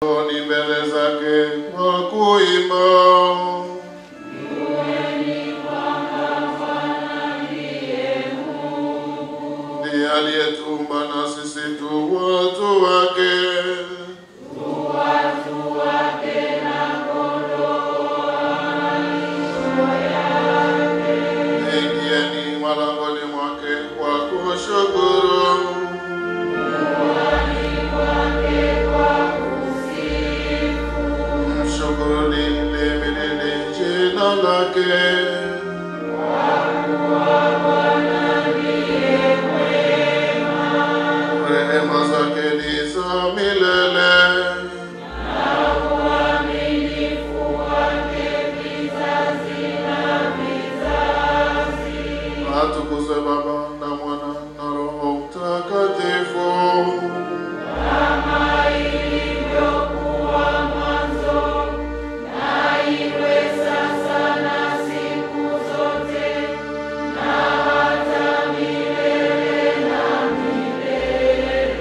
Ni mbele zake kwa kuimba. Ndiye aliyetumba na sisi tu watu wake. Na kondoo yake. Ingieni malangoni mwake kwa kushukuru. Rehema zake ni za milele, na uaminifu wake vizazi na vizazi. Atukuzwe Baba na Mwana na Roho Mtakatifu, kama ilivyokuwa mwanzo, na iwe sasa na siku zote, na hata milele na milele.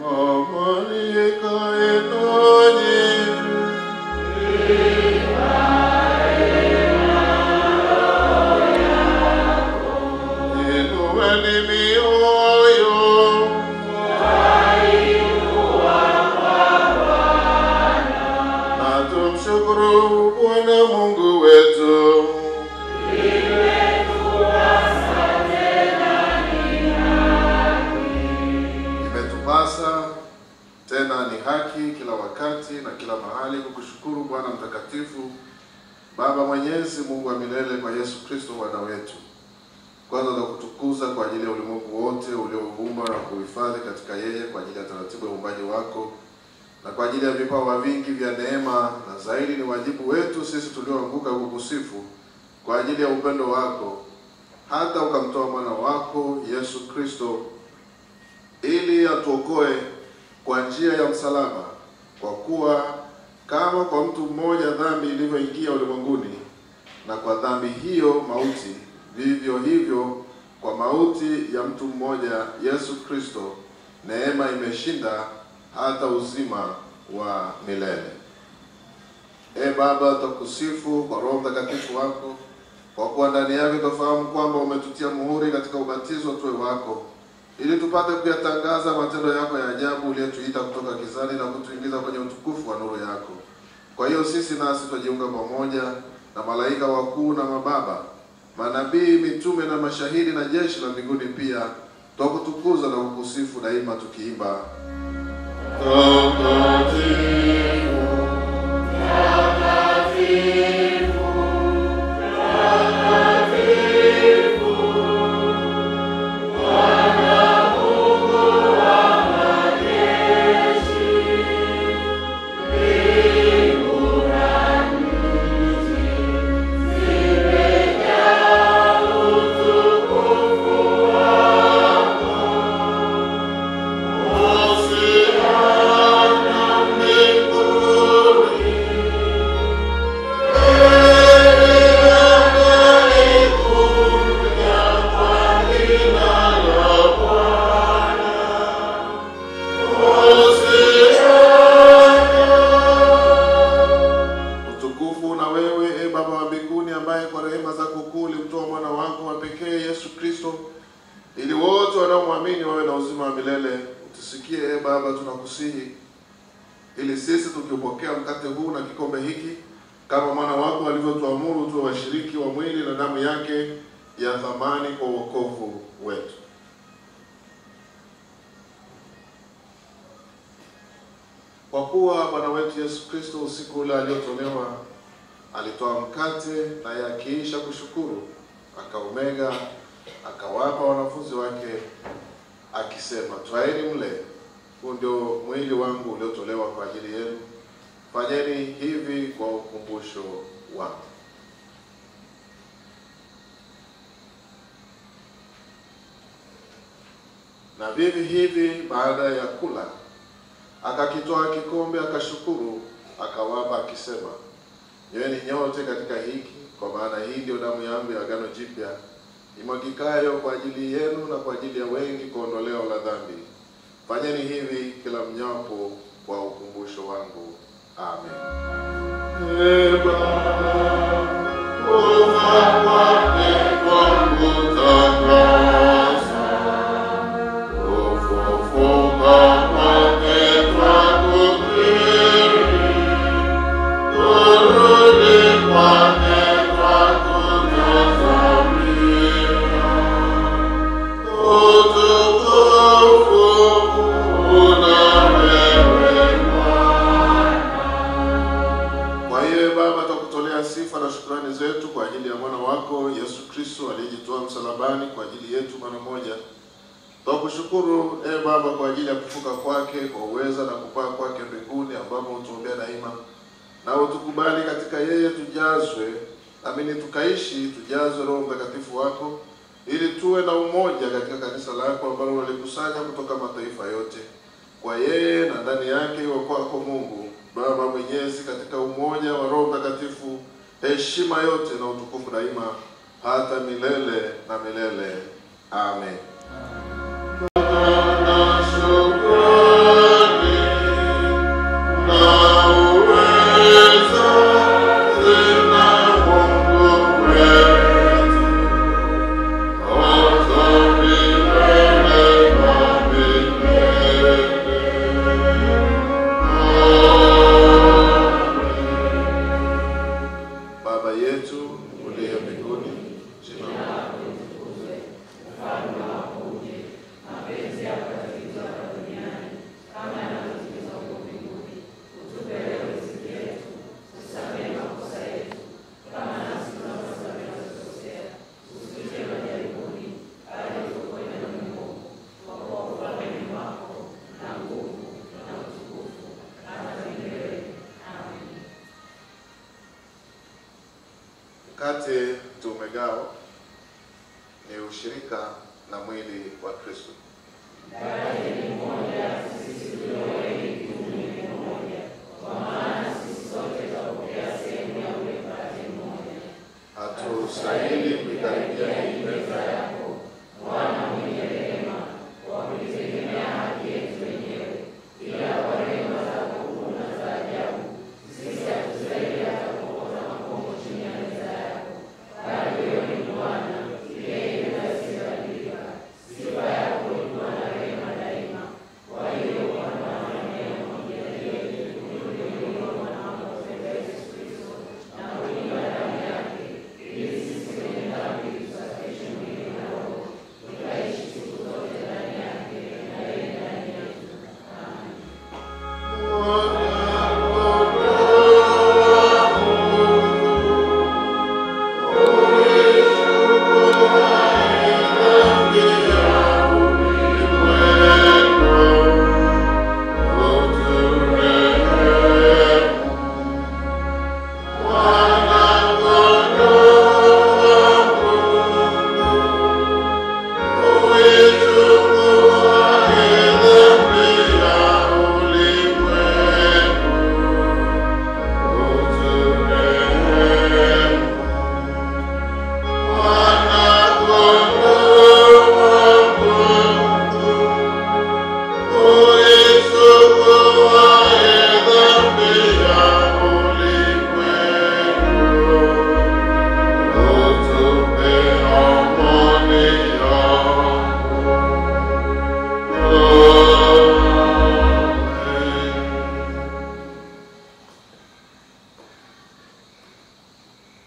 Amani ikae nanyi. Inueni mioyo. Na tumshukuru Bwana Mungu wetu. Imetupasa tena ni haki kila wakati na kila mahali kukushukuru Bwana mtakatifu, Baba mwenyezi, Mungu wa milele, kwa Yesu Kristo Bwana wetu. Kwanza na kutukuza kwa ajili ya ulimwengu wote ulioumba na kuhifadhi katika yeye kwa ajili ya taratibu ya uumbaji wako, na kwa ajili ya vipawa vingi vya neema, na zaidi ni wajibu wetu sisi tulioanguka kukusifu kwa ajili ya upendo wako, hata ukamtoa mwana wako Yesu Kristo ili atuokoe kwa njia ya msalaba. Kwa kuwa kama kwa mtu mmoja dhambi ilivyoingia ulimwenguni, na kwa dhambi hiyo mauti, vivyo hivyo kwa mauti ya mtu mmoja Yesu Kristo neema imeshinda hata uzima wa milele. Baba, tukusifu kwa Roho Mtakatifu wako, kwa kuwa ndani yake tufahamu kwamba umetutia muhuri katika ubatizo tuwe wako, ili tupate kuyatangaza matendo yako ya ajabu uliyotuita kutoka gizani na kutuingiza kwenye utukufu wa nuru yako. Kwa hiyo sisi nasi tujiunga pamoja na malaika wakuu na mababa, manabii, mitume na mashahidi na jeshi la mbinguni pia, tukutukuza na kukusifu daima tukiimba: ili wote wanaomwamini wawe na uzima wa milele. Utusikie Baba, tunakusihi, ili sisi tukipokea mkate huu na kikombe hiki, kama mwana wako alivyotuamuru tuwe washiriki wa mwili na damu yake ya thamani kwa wokovu wetu. Kwa kuwa Bwana wetu Yesu Kristo usiku ule aliotolewa alitoa mkate, na akiisha kushukuru akaumega, akawapa wanafunzi wake akisema, twaeni mle, huu ndio mwili wangu uliotolewa kwa ajili yenu, fanyeni hivi kwa ukumbusho wangu. Na vivi hivi baada ya kula, akakitoa kikombe, akashukuru, akawapa akisema, Nyoeni nyote katika hiki, kwa maana hii ndio damu yangu ya agano jipya, imwagikayo kwa ajili yenu na kwa ajili ya wengi kwa ondoleo la dhambi. Fanyeni hivi kila mnyapo kwa ukumbusho wangu. Amen. Sifa na shukrani zetu kwa ajili ya mwana wako Yesu Kristo aliyejitoa msalabani kwa ajili yetu mara moja. Tukushukuru Baba kwa ajili ya kufuka kwake, kwa uweza na kupaa kwake mbinguni ambapo utuombea daima. Na utukubali katika yeye tujazwe, amini tukaishi, tujazwe Roho Mtakatifu wako, ili tuwe na umoja katika kanisa lako ambalo walikusanya kutoka mataifa yote. Kwa yeye na ndani yake iwe kwako Mungu Baba Mwenyezi, katika umoja wa Roho Mtakatifu, heshima yote na utukufu daima hata milele na milele. Amen. Mkate tumegao ni ushirika na mwili wa Kristo. Hatustahili kuikaribia hii meza yako, Bwana mwenye rehema, kwa kuitegemea haki yetu wenyewe, ila kwa rehema zako kuna za ajabu, sisi hatustahili hata kuokota makombo chini ya meza yako. Bali wewe ni Bwana, yeye asiyebadilika. Sifa yako ni Bwana rehema daima. Kwa hiyo Bwana wananeno mjalie kuliko mwana wako Yesu Kristo na kuimba damu yake, ili sisi wenye dhambi tusafishe mwili na roho, tukaishi siku zote ndani yake na yeye ndani yetu. Amen.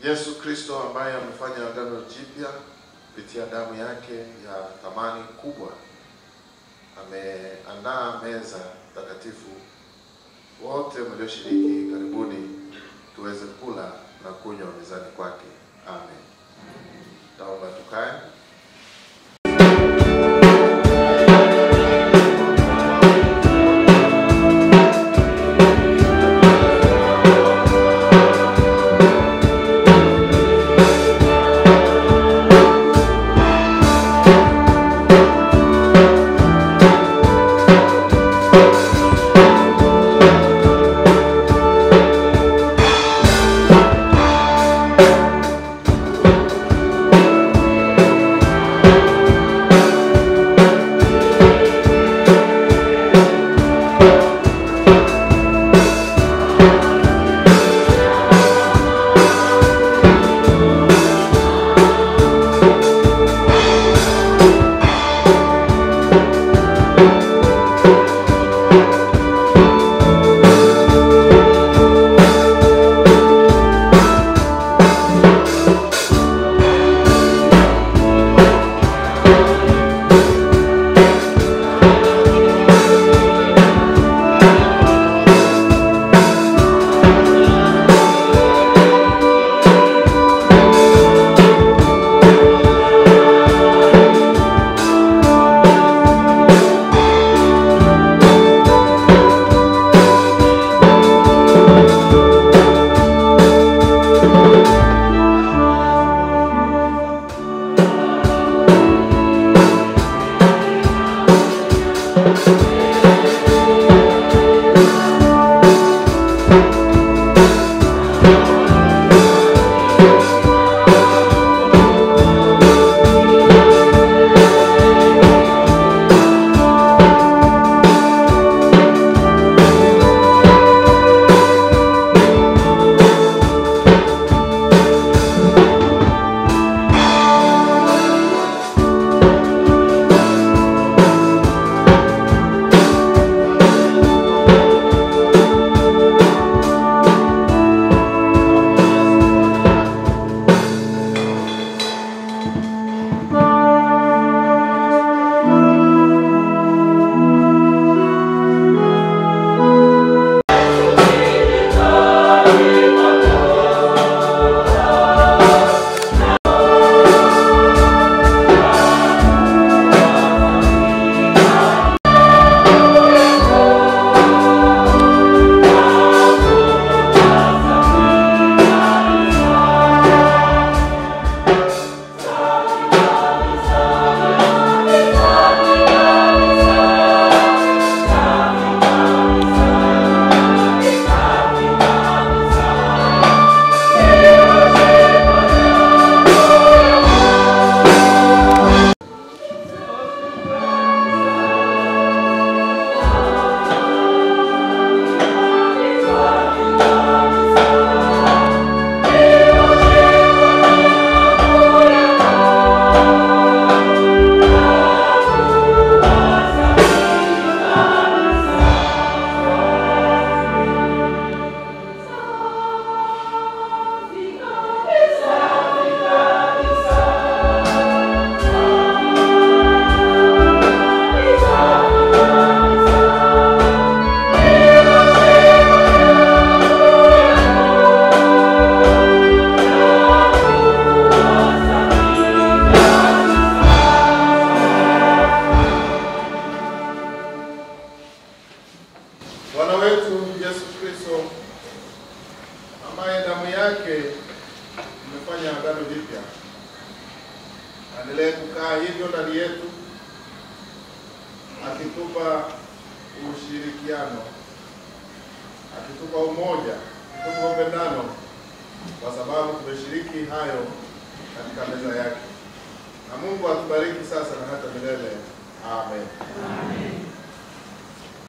Yesu Kristo ambaye amefanya agano jipya kupitia damu yake ya thamani kubwa, ameandaa meza takatifu. Wote mlioshiriki karibuni tuweze kula na kunywa mezani kwake. Amen. Taomba tukae. Kristo ambaye damu yake imefanya agano jipya, aendelee kukaa hivyo ndani yetu, akitupa ushirikiano, akitupa umoja, akitupa upendano, kwa sababu tumeshiriki hayo katika meza yake. Na Mungu atubariki sasa na hata milele. Amen. Amen.